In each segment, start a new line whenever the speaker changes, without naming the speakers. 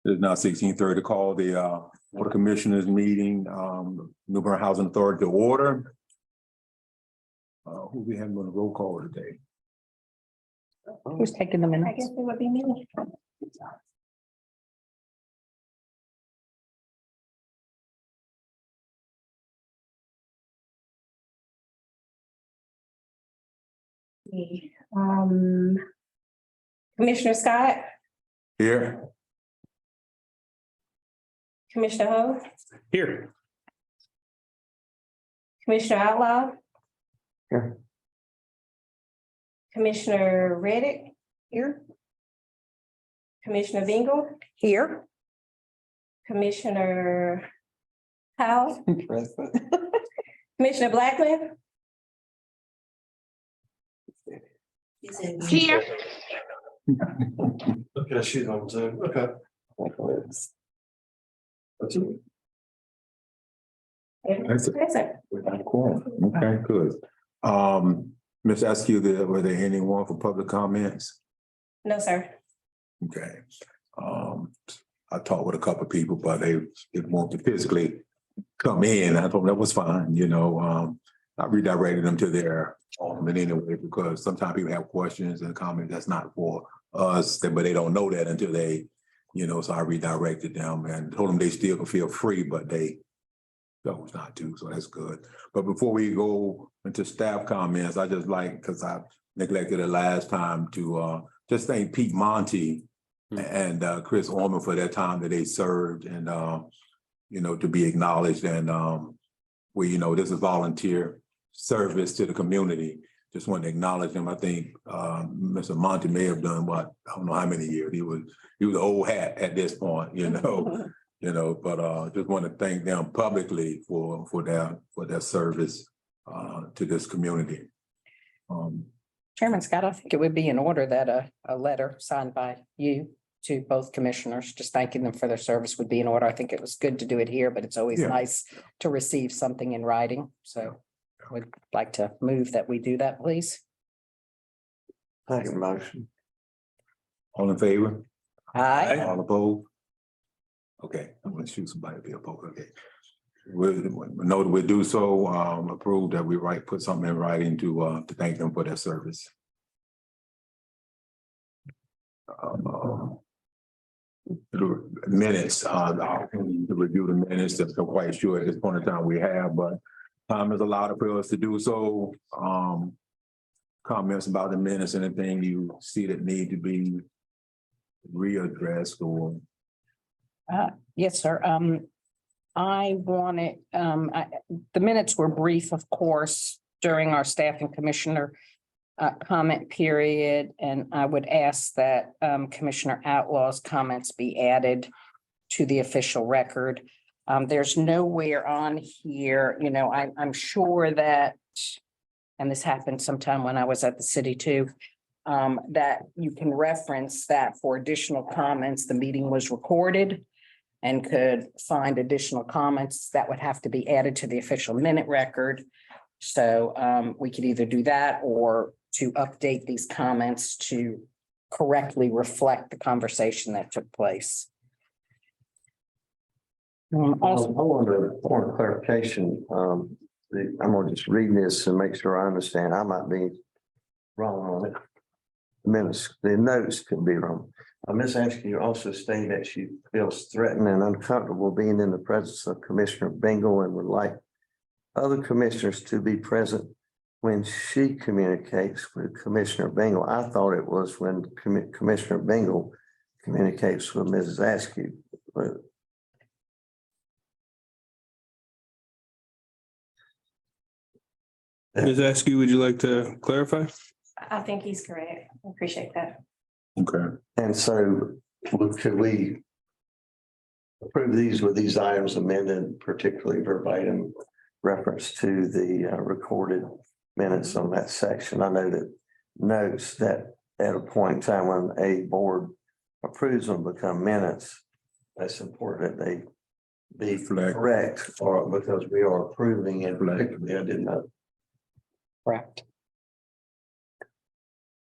It's now 16:30. Call the Board of Commissioners meeting, New Bern Housing Authority to order. Who we have on the roll call today?
Who's taking the
I
minutes?
guess it would be me. Commissioner Scott,
Here.
Commissioner Ho,
Here.
Commissioner Outlaw.
Here.
Commissioner Reddick, here. Commissioner Bingle,
Here.
Commissioner Powell, Commissioner Blackman.
Here.
Okay, she's on Zoom. Okay. That's it.
That's it.
Present.
Okay, good. Ms. Askew, were there anyone for public comments?
No, sir.
Okay. I talked with a couple of people, but they didn't want to physically come in. I thought that was fine, you know. I redirected them to their alderman anyway, because sometimes people have questions and comments that's not for us, but they don't know that until they, you know, so I redirected them and told them they still can feel free, but they chose not to, so that's good. But before we go into staff comments, I just like, because I neglected it last time, to just thank Pete Monty and Chris Orman for their time that they served, and you know, to be acknowledged, and you know, this is volunteer service to the community. Just want to acknowledge them. I think Mr. Monty may have done what, I don't know how many years. He was an old hat at this point, you know. You know, but just want to thank them publicly for their service to this community.
Chairman Scott, I think it would be in order that a letter signed by you to both commissioners, just thanking them for their service, would be in order. I think it was good to do it here, but it's always nice to receive something in writing. So would like to move that we do that, please.
Second motion.
All in favor?
Aye.
All opposed? Okay, I'm gonna shoot somebody to be opposed. Okay. We know that we do so, approve that we put something in writing to thank them for their service. The minutes, to review the minutes, I'm quite sure at this point in time we have, but time is allowed for us to do so. Comments about the minutes, anything you see that need to be readdressed or?
Yes, sir. I wanted, the minutes were brief, of course, during our staff and commissioner comment period, and I would ask that Commissioner Outlaw's comments be added to the official record. There's nowhere on here, you know, I'm sure that, and this happened sometime when I was at the city too, that you can reference that for additional comments. The meeting was recorded and could find additional comments that would have to be added to the official minute record. So we could either do that or to update these comments to correctly reflect the conversation that took place. Also,
I want a point of clarification. I'm gonna just read this and make sure I understand. I might be wrong on it. The minutes, the notes could be wrong. Ms. Askew also stated that she feels threatened and uncomfortable being in the presence of Commissioner Bingle and would like other commissioners to be present when she communicates with Commissioner Bingle. I thought it was when Commissioner Bingle communicates with Mrs. Askew. But
Ms. Askew, would you like to clarify?
I think he's correct. I appreciate that.
Okay.
and so could we approve these with these items amended, particularly verbatim reference to the recorded minutes on that section? I know that notes that at a point in time when a board approves them become minutes, that's important that they be correct, or because we are approving it. Particularly, I didn't know.
correct.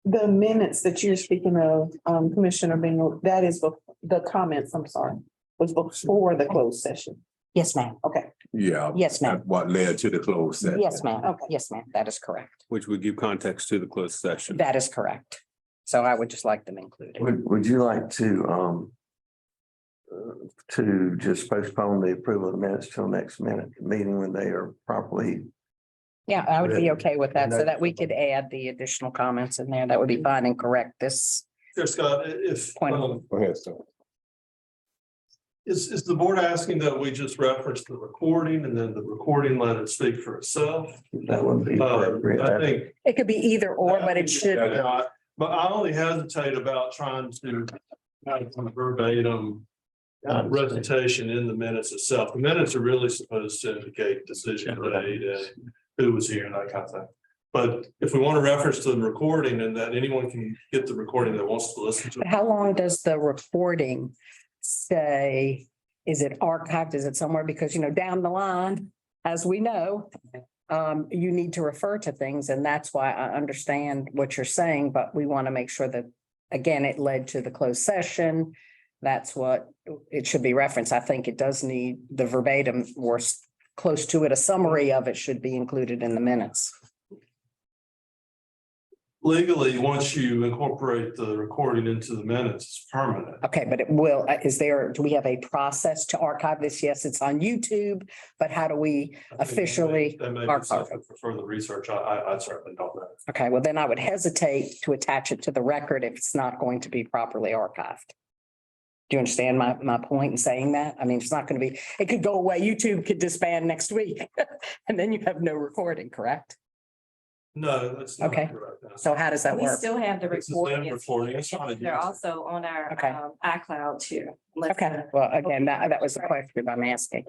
The minutes that you're speaking of, Commissioner Bingham, that is the comments, I'm sorry, was before the closed session.
Yes, ma'am.
Okay,
Yeah.
Yes, ma'am.
That's what led to the closed session.
Yes, ma'am.
Okay.
Yes, ma'am. That is correct.
Which would give context to the closed session.
That is correct. So I would just like them included.
Would you like to just postpone the approval of the minutes till next meeting when they are properly?
Yeah, I would be
Ready.
okay with that so that we could add the additional comments in there. That would be fine and correct this.
Here, Scott, if,
Point.
Go ahead, sir.
is the board asking that we just reference the recording and then the recording let it speak for itself?
That would be appropriate.
I think.
It could be either or, but it should.
But I only hesitate about trying to have some verbatim recitation in the minutes itself. The minutes are really supposed to indicate decision made and who was here and that kind of thing. But if we want to reference to the recording and that anyone can get the recording that wants to listen to it.
How long does the recording say? Is it archived? Is it somewhere? Because, down the line, as we know, you need to refer to things, and that's why I understand what you're saying, but we want to make sure that, again, it led to the closed session. That's what it should be referenced. I think it does need the verbatim or close to it. A summary of it should be included in the minutes.
Legally, once you incorporate the recording into the minutes, it's permanent.
Okay, but do we have a process to archive this? Yes, it's on YouTube, but how do we officially?
That may be
archive
something for further research. I certainly don't know.
Okay, well, then I would hesitate to attach it to the record if it's not going to be properly archived. Do you understand my point in saying that? I mean, it's not going to be, it could go away. YouTube could disband next week and then you have no recording, correct?
No, that's not
Okay.
correct.
So how does that
We
work?
still have the
It's the same
recording.
recording. It's not a-
They're also on our
Okay.
iCloud too. Unless
Okay,
the-
well, again, that was the question I'm asking.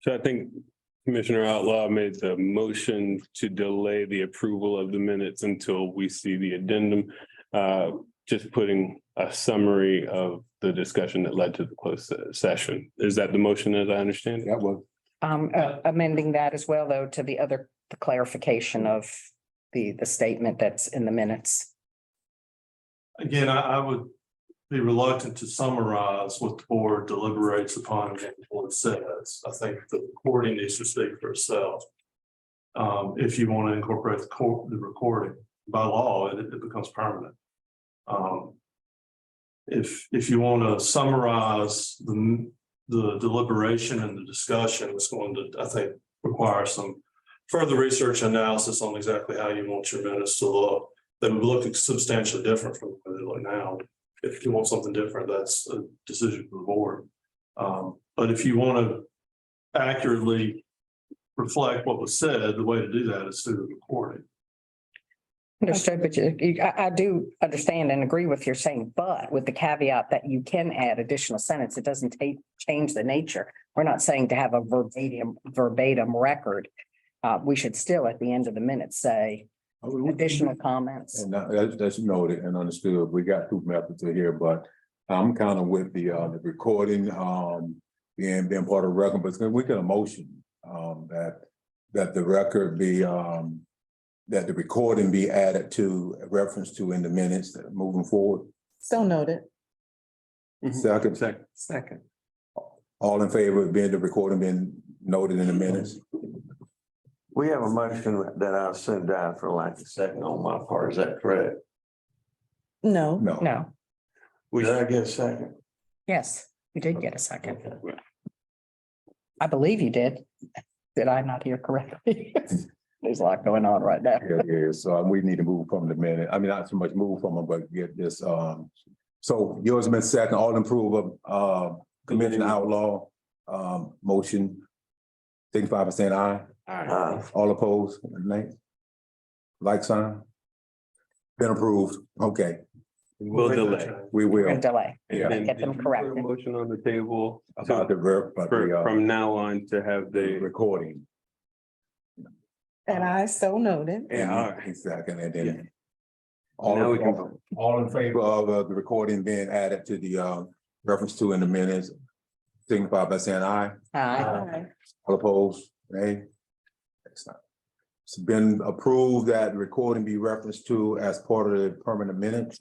So I think Commissioner Outlaw made the motion to delay the approval of the minutes until we see the addendum. Just putting a summary of the discussion that led to the closed session. Is that the motion as I understand it?
That was,
Amending that as well, though, to the clarification of the statement that's in the minutes.
Again, I would be reluctant to summarize what the board deliberates upon and what the board says. I think the recording needs to speak for itself. If you want to incorporate the recording by law, it becomes permanent. If you want to summarize the deliberation and the discussion, it's going to, I think, require some further research analysis on exactly how you want your minutes to look. They would look substantially different from the way they look now. If you want something different, that's a decision for the board. But if you want to accurately reflect what was said, the way to do that is through the recording.
Understood, but I do understand and agree with your saying, but with the caveat that you can add additional sentence, it doesn't change the nature. We're not saying to have a verbatim record. We should still, at the end of the minute, say additional comments.
and that's noted and understood. We got two methods here, but I'm kind of with the recording, being part of the record, but we get a motion, that the record be, that the recording be added to reference to in the minutes that moving forward.
so noted.
Second. All in favor of the recording being noted in the minutes?
We have a motion that I assume died for lack of second on my part. Is that correct?
No,
No.
No,
Did I get a second?
yes, you did get a second. I believe you did. Did I not hear correctly? There's a lot going on right now.
Yeah, so we need to move from the minute. I mean, not so much move from them, but get this, so yours been second, all in approval of, Commissioner Outlaw, motion. 65% aye, all opposed, nay. Like sign. Been approved, okay,
We'll delay.
we
We're
will.
gonna delay.
Yeah.
And
Get them
did you put a
corrected.
motion on the table
About
from now on to have
the
the.
recording.
and I so noted.
Yeah, all right.
Second, and
Yeah.
then.
Now we can vote.
All in favor of the recording being added to the reference to in the minutes, signify by saying aye.
Aye.
All opposed, nay. Next time. It's been approved that recording be referenced to as part of the permanent minutes.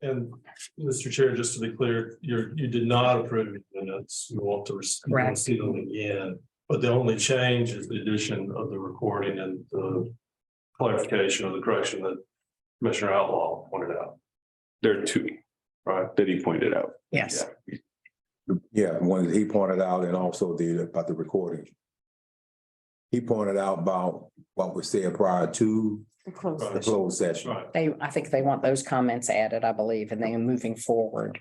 And Mr. Chair, just to be clear, you did not approve the minutes. You want to
Correct.
see them again. But the only change is the addition of the recording and the clarification or the correction that Commissioner Outlaw pointed out.
There are two,
Right.
that he pointed out.
Yes.
Yeah, the one that he pointed out and also about the recording. He pointed out about what was said prior to the closed session.
Right.
I think they want those comments added, I believe, and then moving forward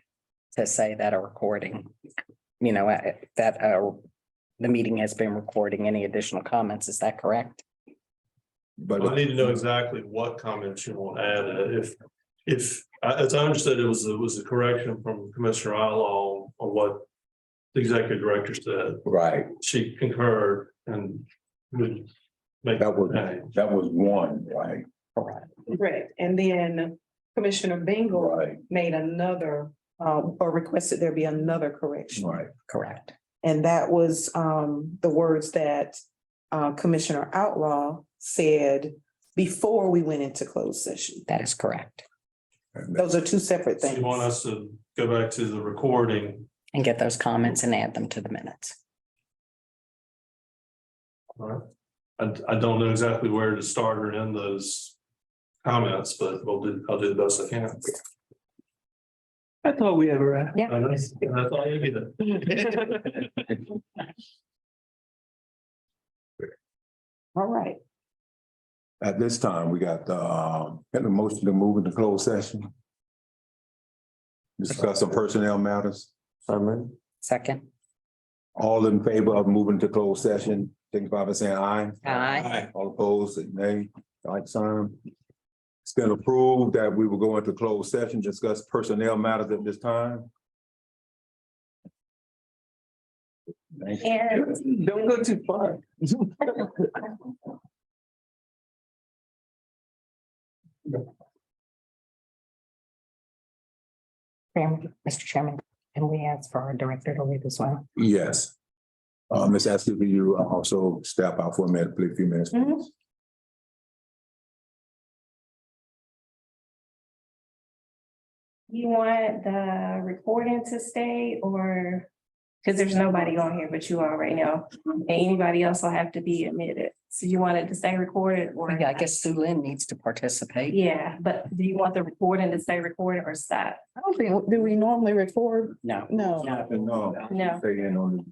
to say that a recording, the meeting has been recording any additional comments. Is that correct?
But
I need to know exactly what comments you want added. If, as I understood, it was a correction from Commissioner Outlaw on what the executive director said.
right,
She concurred and would make.
that was one, right?
Correct. And then Commissioner Bingle
Right,
made another, or requested there be another correction.
right.
Correct.
And that was the words that Commissioner Outlaw said before we went into closed session.
That is correct.
And
Those are two separate
So
things.
you want us to go back to the recording,
And get those comments and add them to the minutes.
right? I don't know exactly where to start or end those comments, but I'll do the best I can.
That's all we ever asked.
Yeah.
And that's all you get.
All right.
At this time, we got the motion to move into closed session. Discuss some personnel matters.
Summary.
Second.
All in favor of moving to closed session, signify by saying aye.
Aye.
All opposed, say nay, like sign. It's been approved that we will go into closed session, discuss personnel matters at this time. Thank you.
And
Don't go too far.
Mr. Chairman, can we ask for our director to leave as well?
Yes. Ms. Ashley, will you also step out for a minute, please, a few minutes, please?
you want the recording to stay or, because there's nobody on here, but you already know. And anybody else will have to be admitted. So you want it to stay recorded or?
Yeah, I guess Sue Lynn needs to participate.
Yeah, but do you want the recording to stay recorded or stop?
I don't think, do we normally record?
No.
No.
No.
No.
Stay in on the.